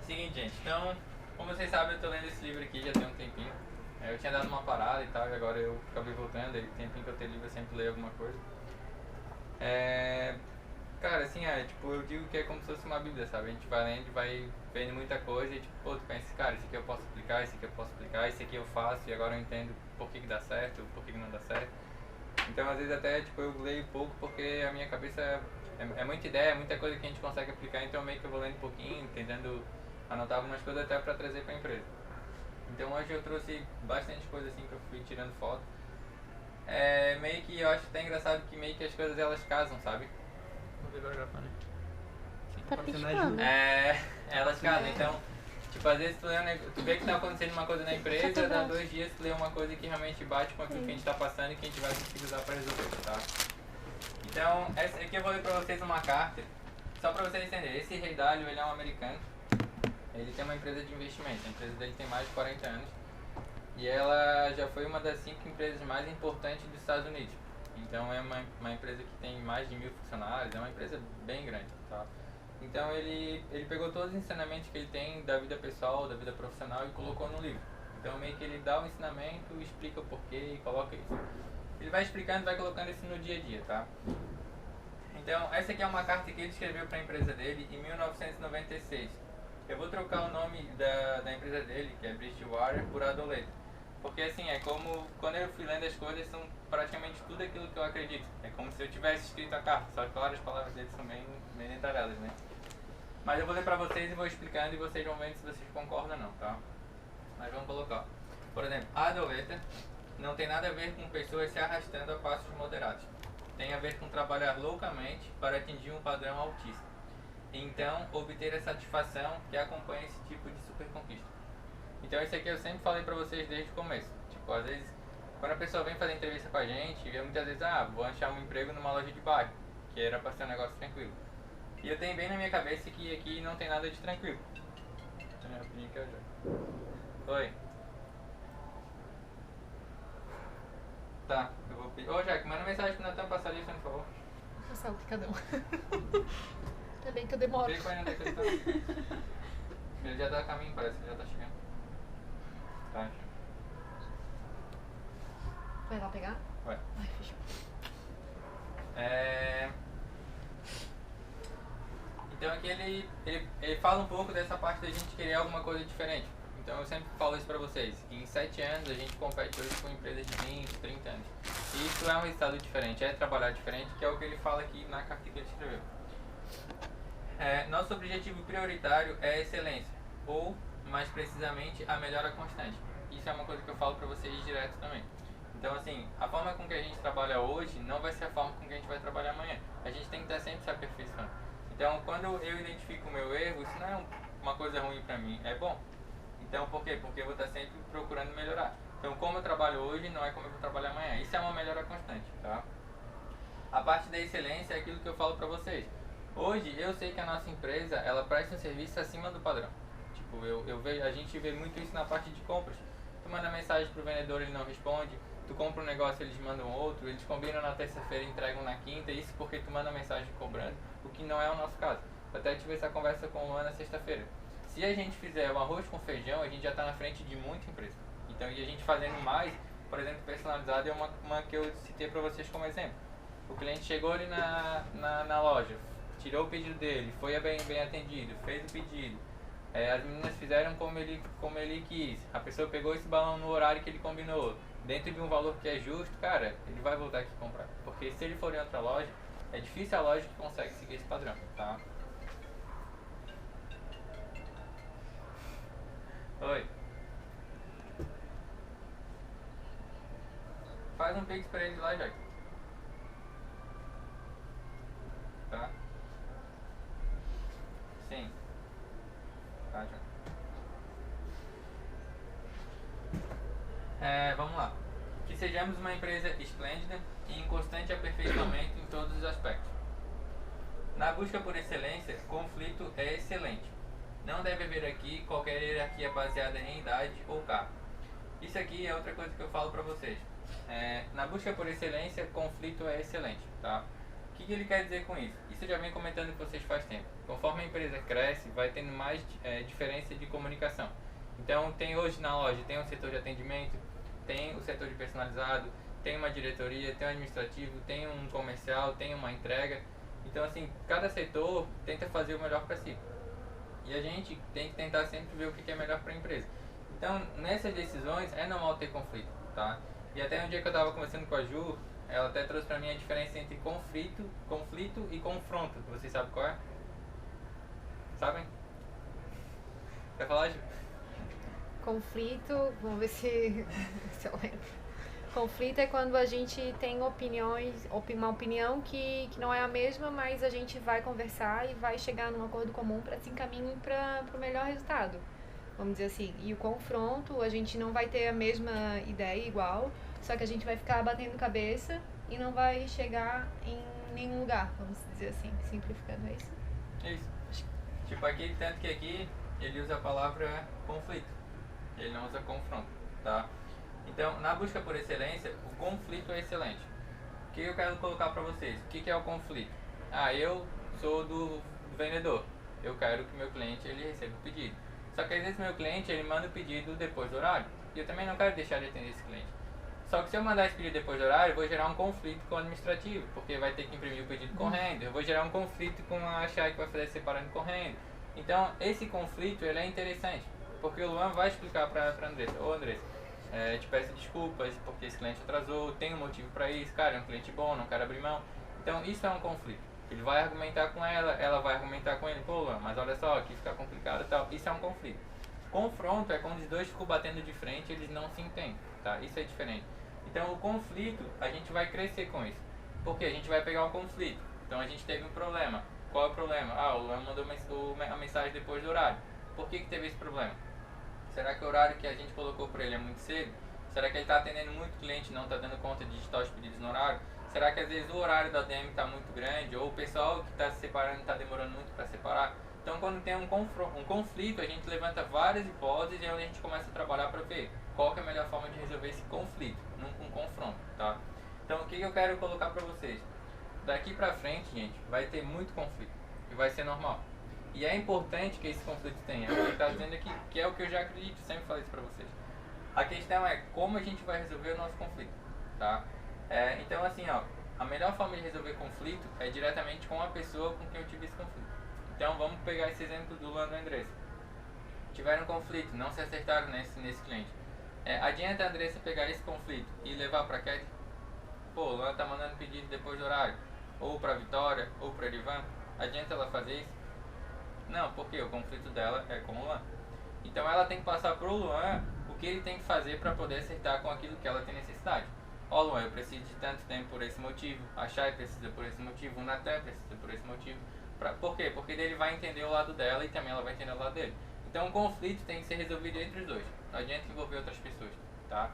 Seguinte, gente, então, como vocês sabem, eu tô lendo esse livro aqui já tem um tempinho. Eu tinha dado uma parada e tal, e agora eu acabei voltando, e tempinho que eu tenho livro eu sempre leio alguma coisa. É, cara, assim, tipo, eu digo que é como se fosse uma bíblia, sabe? A gente vai lendo, vai vendo muita coisa e tipo, pô, tu pensa, cara, isso aqui eu posso aplicar, isso aqui eu posso aplicar, isso aqui eu faço e agora eu entendo por que dá certo, por que não dá certo. Então, às vezes até, tipo, eu leio pouco porque a minha cabeça é muita ideia, é muita coisa que a gente consegue aplicar, então meio que eu vou lendo um pouquinho, tentando anotar algumas coisas até pra trazer pra empresa. Então hoje eu trouxe bastante coisa assim que eu fui tirando foto. Meio que eu acho até engraçado que meio que as coisas elas casam, sabe? Vou ver agora o gravando. Tá piscando. Elas casam, então, tipo, às vezes tu vê que tá acontecendo uma coisa na empresa, dá 2 dias tu lê uma coisa que realmente bate com aquilo que a gente tá passando e que a gente vai conseguir usar pra resolver, tá? Então, essa aqui eu vou ler pra vocês uma carta, só pra vocês entenderem. Esse Rei Dalio, ele é um americano, ele tem uma empresa de investimento, a empresa dele tem mais de 40 anos e ela já foi uma das 5 empresas mais importantes dos Estados Unidos. Então é uma empresa que tem mais de 1000 funcionários, é uma empresa bem grande, tá? Então ele pegou todos os ensinamentos que ele tem da vida pessoal, da vida profissional e colocou no livro. Então meio que ele dá o ensinamento, explica o porquê e coloca isso. Ele vai explicando e vai colocando isso no dia a dia, tá? Então essa aqui é uma carta que ele escreveu para a empresa dele em 1996. Eu vou trocar o nome da empresa dele, que é Bridgewater, por Adoleta. Porque assim, é como quando eu fui lendo as coisas, são praticamente tudo aquilo que eu acredito. É como se eu tivesse escrito a carta, só que claro, as palavras dele são bem detalhadas, né? Mas eu vou ler pra vocês e vou explicando e vocês vão vendo se vocês concordam ou não, tá? Mas vamos colocar. Por exemplo, a adoleta não tem nada a ver com pessoas se arrastando a passos moderados. Tem a ver com trabalhar loucamente para atingir um padrão altíssimo. E então obter a satisfação que acompanha esse tipo de super conquista. Então isso aqui eu sempre falei pra vocês desde o começo. Tipo, às vezes, quando a pessoa vem fazer entrevista com a gente, vê muitas vezes, vou achar um emprego numa loja de bairro, que era pra ser um negócio tranquilo. E eu tenho bem na minha cabeça que aqui não tem nada de tranquilo. Oi. Tá, eu vou pedir. Ô Jack, manda mensagem pro Natan passar ali, por favor. Vou passar o picadão. Ainda bem que eu demoro. Vê com ele onde é que ele tá. Ele já tá a caminho, parece que ele já tá chegando. Tá. Vai lá pegar? Vai. Ai, fechou. Então aqui ele fala um pouco dessa parte da gente querer alguma coisa diferente. Então eu sempre falo isso pra vocês. Em 7 anos a gente compete hoje com empresas de 20, 30 anos. E isso é um resultado diferente, é trabalhar diferente, que é o que ele fala aqui na carta que ele escreveu. Nosso objetivo prioritário é a excelência, ou, mais precisamente, a melhora constante. Isso é uma coisa que eu falo pra vocês direto também. Então, assim, a forma com que a gente trabalha hoje não vai ser a forma com que a gente vai trabalhar amanhã. A gente tem que estar sempre se aperfeiçoando. Então, quando eu identifico o meu erro, isso não é uma coisa ruim pra mim, é bom. Então, por quê? Porque eu vou estar sempre procurando melhorar. Então, como eu trabalho hoje, não é como eu vou trabalhar amanhã. Isso é uma melhora constante, tá? A parte da excelência é aquilo que eu falo pra vocês. Hoje, eu sei que a nossa empresa, ela presta um serviço acima do padrão. Tipo, a gente vê muito isso na parte de compras. Tu manda mensagem pro vendedor, ele não responde. Tu compra um negócio, eles mandam outro. Eles combinam na terça-feira e entregam na quinta. Isso porque tu manda mensagem cobrando, o que não é o nosso caso. Eu até tive essa conversa com o Luan na sexta-feira. Se a gente fizer o arroz com feijão, a gente já está na frente de muita empresa. Então, e a gente fazendo mais, por exemplo, personalizado é uma que eu citei para vocês como exemplo. O cliente chegou ali na loja, tirou o pedido dele, foi bem atendido, fez o pedido. As meninas fizeram como ele quis. A pessoa pegou esse balão no horário que ele combinou, dentro de um valor que é justo, cara, ele vai voltar aqui comprar. Porque se ele for em outra loja, é difícil a loja que consegue seguir esse padrão, tá? Oi. Faz um pix pra ele lá, Jack. Tá? Sim. Tá, Jack. Vamos lá. Que sejamos uma empresa esplêndida e em constante aperfeiçoamento em todos os aspectos. Na busca por excelência, conflito é excelente. Não deve haver aqui qualquer hierarquia baseada em idade ou cargo. Isso aqui é outra coisa que eu falo pra vocês. Na busca por excelência, conflito é excelente, tá? O que ele quer dizer com isso? Isso eu já venho comentando com vocês faz tempo. Conforme a empresa cresce, vai tendo mais diferença de comunicação. Então, tem hoje na loja, tem um setor de atendimento, tem o setor de personalizado, tem uma diretoria, tem um administrativo, tem um comercial, tem uma entrega. Então, assim, cada setor tenta fazer o melhor para si. E a gente tem que tentar sempre ver o que é melhor para a empresa. Então, nessas decisões, é normal ter conflito, tá? E até um dia que eu estava conversando com a Ju, ela até trouxe para mim a diferença entre conflito e confronto. Vocês sabem qual é? Sabem? Quer falar, Ju? Conflito, vamos ver se eu lembro. Conflito é quando a gente tem uma opinião que não é a mesma, mas a gente vai conversar e vai chegar num acordo comum para se encaminhar para o melhor resultado. Vamos dizer assim. E o confronto, a gente não vai ter a mesma ideia igual, só que a gente vai ficar batendo cabeça e não vai chegar em nenhum lugar, vamos dizer assim, simplificando isso. Isso. Tipo aqui, tanto que aqui ele usa a palavra conflito, ele não usa confronto, tá? Então, na busca por excelência, o conflito é excelente. O que eu quero colocar para vocês? O que é o conflito? Eu sou do vendedor, eu quero que meu cliente ele receba o pedido. Só que às vezes meu cliente ele manda o pedido depois do horário, e eu também não quero deixar de atender esse cliente. Só que se eu mandar esse pedido depois do horário, eu vou gerar um conflito com o administrativo, porque vai ter que imprimir o pedido correndo. Eu vou gerar um conflito com a Chay que vai fazer separando correndo. Então, esse conflito ele é interessante, porque o Luan vai explicar para a Andressa: ô Andressa, te peço desculpas porque esse cliente atrasou, tem um motivo para isso, cara, é um cliente bom, não quero abrir mão. Então, isso é um conflito. Ele vai argumentar com ela vai argumentar com ele: pô, Luan, mas olha só, aqui fica complicado e tal. Isso é um conflito. Confronto é quando os dois ficam batendo de frente e eles não se entendem, tá? Isso é diferente. Então, o conflito, a gente vai crescer com isso. Porque a gente vai pegar o conflito. Então, a gente teve um problema. Qual é o problema? O Luan mandou a mensagem depois do horário. Por que teve esse problema? Será que o horário que a gente colocou para ele é muito cedo? Será que ele está atendendo muito cliente e não está dando conta de digitar os pedidos no horário? Será que às vezes o horário da DM está muito grande? Ou o pessoal que está se separando está demorando muito para separar? Então, quando tem um conflito, a gente levanta várias hipóteses e é onde a gente começa a trabalhar para ver qual que é a melhor forma de resolver esse conflito, não com confronto, tá? Então, o que eu quero colocar para vocês? Daqui para frente, gente, vai ter muito conflito e vai ser normal. E é importante que esse conflito tenha. Ele está dizendo aqui que é o que eu já acredito, sempre falei isso para vocês. A questão é como a gente vai resolver o nosso conflito, tá? Então, assim, a melhor forma de resolver conflito é diretamente com a pessoa com quem eu tive esse conflito. Então, vamos pegar esse exemplo do Luan e do Andressa. Tiveram um conflito, não se acertaram nesse cliente. Adianta a Andressa pegar esse conflito e levar para a Cat? Pô, o Luan tá mandando pedido depois do horário, ou para Vitória, ou para Erivan. Adianta ela fazer isso? Não, porque o conflito dela é com o Luan. Então ela tem que passar pro Luan o que ele tem que fazer para poder acertar com aquilo que ela tem necessidade. Luan, eu preciso de tanto tempo por esse motivo, a Chay precisa por esse motivo, o Natan precisa por esse motivo. Por quê? Porque ele vai entender o lado dela e também ela vai entender o lado dele. Então o conflito tem que ser resolvido entre os dois. Não adianta envolver outras pessoas, tá?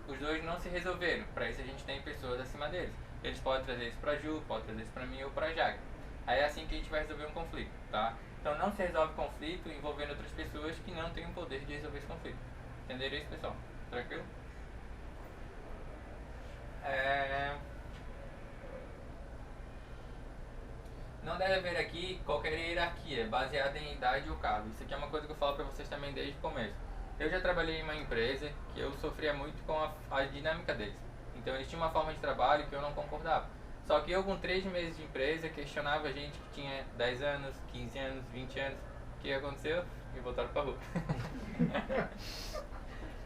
Os dois não se resolveram. Para isso a gente tem pessoas acima deles. Eles podem trazer isso pra Ju, podem trazer isso pra mim ou pra Jag. Aí é assim que a gente vai resolver um conflito, tá? Então não se resolve conflito envolvendo outras pessoas que não têm o poder de resolver esse conflito. Entenderam isso, pessoal? Tranquilo? Não deve haver aqui qualquer hierarquia baseada em idade ou cargo. Isso aqui é uma coisa que eu falo pra vocês também desde o começo. Eu já trabalhei em uma empresa que eu sofria muito com a dinâmica deles. Então eles tinham uma forma de trabalho que eu não concordava. Só que eu com 3 meses de empresa questionava gente que tinha 10 anos, 15 anos, 20 anos. O que aconteceu? Me botaram pra rua.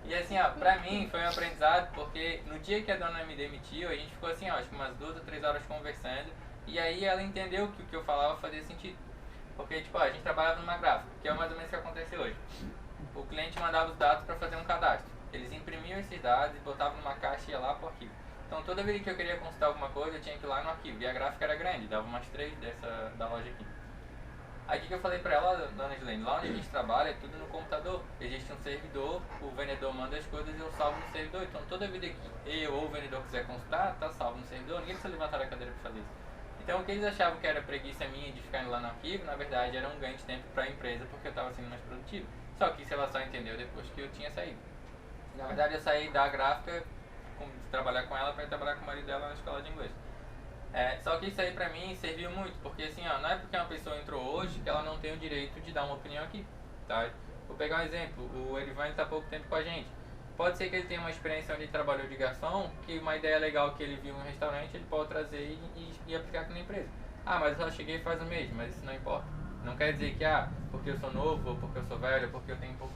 E assim, pra mim foi um aprendizado porque no dia que a dona me demitiu, a gente ficou assim, acho que umas 2 ou 3 horas conversando. E aí ela entendeu que o que eu falava fazia sentido. Porque, tipo, a gente trabalhava numa gráfica, que é mais ou menos o que acontece hoje. O cliente mandava os dados para fazer um cadastro. Eles imprimiam esses dados e botavam numa caixa e ia lá pro arquivo. Então toda vez que eu queria consultar alguma coisa, eu tinha que ir lá no arquivo. E a gráfica era grande, dava umas 3 da loja aqui. Aí o que eu falei pra ela, dona Gilene, lá onde a gente trabalha é tudo no computador. Existe um servidor, o vendedor manda as coisas e eu salvo no servidor. Então toda vida que eu ou o vendedor quiser consultar, tá salvo no servidor, ninguém precisa levantar a cadeira pra fazer isso. Então o que eles achavam que era preguiça minha de ficar indo lá no arquivo, na verdade era um ganho de tempo para a empresa porque eu estava sendo mais produtivo. Só que isso ela só entendeu depois que eu tinha saído. Na verdade eu saí da gráfica, trabalhar com ela para ir trabalhar com o marido dela na escola de inglês. Só que isso aí pra mim serviu muito, porque assim, ó, não é porque uma pessoa entrou hoje que ela não tem o direito de dar uma opinião aqui, tá? Vou pegar um exemplo, o Erivan tá há pouco tempo com a gente. Pode ser que ele tenha uma experiência onde ele trabalhou de garçom, que uma ideia legal que ele viu em um restaurante, ele pode trazer e aplicar aqui na empresa. Ah, mas eu só cheguei faz um mês, mas isso não importa. Não quer dizer que, porque eu sou novo, ou porque eu sou velho, ou porque eu tenho pouco tempo.